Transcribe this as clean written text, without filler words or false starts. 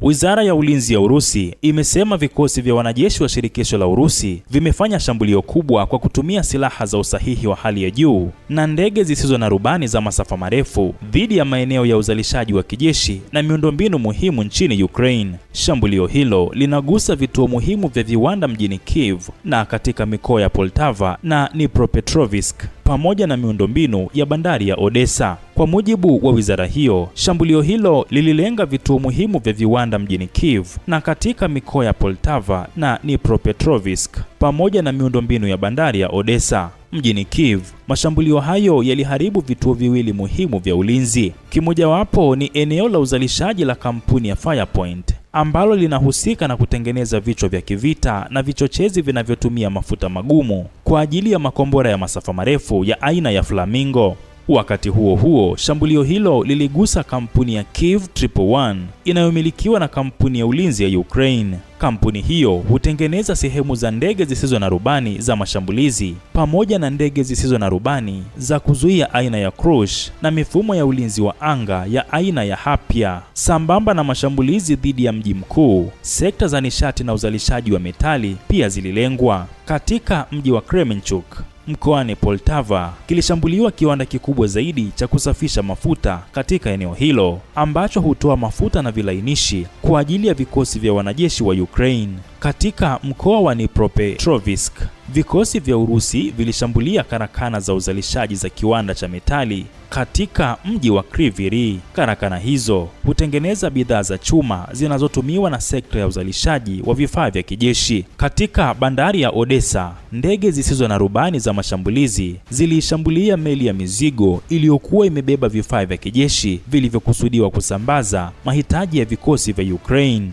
Wizara ya Ulinzi ya Urusi imesema vikosi vya wanajeshi wa shirikisho la Urusi vimefanya shambulio kubwa kwa kutumia silaha za usahihi wa hali ya juu na ndege zisizo na rubani za masafa marefu dhidi ya maeneo ya uzalishaji wa kijeshi na miundombinu muhimu nchini Ukraine. Shambulio hilo linagusa vituo muhimu vya viwanda mjini Kiev na katika mikoa ya Poltava na Dnipropetrovsk pamoja na miundombinu ya bandari ya Odessa. Kwa mujibu wa wizara hiyo, shambulio hilo lililenga vituo muhimu vya viwanda mjini Kiev na katika mikoa ya Poltava na Dnipropetrovsk pamoja na miundombinu ya bandari ya Odessa. Mjini Kiev, mashambulio hayo yaliharibu vituo viwili muhimu vya ulinzi. Kimojawapo ni eneo la uzalishaji la kampuni ya Firepoint ambalo linahusika na kutengeneza vichwa vya kivita na vichochezi vinavyotumia mafuta magumu kwa ajili ya makombora ya masafa marefu ya aina ya Flamingo. Wakati huo huo, shambulio hilo liligusa kampuni ya Kyiv 111 inayomilikiwa na kampuni ya ulinzi ya Ukraine. Kampuni hiyo hutengeneza sehemu za ndege zisizo na rubani za mashambulizi pamoja na ndege zisizo na rubani za kuzuia aina ya Krush na mifumo ya ulinzi wa anga ya aina ya Harpier. Sambamba na mashambulizi dhidi ya mji mkuu, sekta za nishati na uzalishaji wa metali pia zililengwa. Katika mji wa Kremenchuk mkoani Poltava kilishambuliwa kiwanda kikubwa zaidi cha kusafisha mafuta katika eneo hilo ambacho hutoa mafuta na vilainishi kwa ajili ya vikosi vya wanajeshi wa Ukraine. Katika mkoa wa Dnipropetrovsk, vikosi vya Urusi vilishambulia karakana za uzalishaji za kiwanda cha metali katika mji wa Kryvyi Rih. Karakana hizo hutengeneza bidhaa za chuma zinazotumiwa na sekta ya uzalishaji wa vifaa vya kijeshi. Katika bandari ya Odessa, ndege zisizo na rubani za mashambulizi zilishambulia meli ya mizigo iliyokuwa imebeba vifaa vya kijeshi vilivyokusudiwa kusambaza mahitaji ya vikosi vya Ukraine.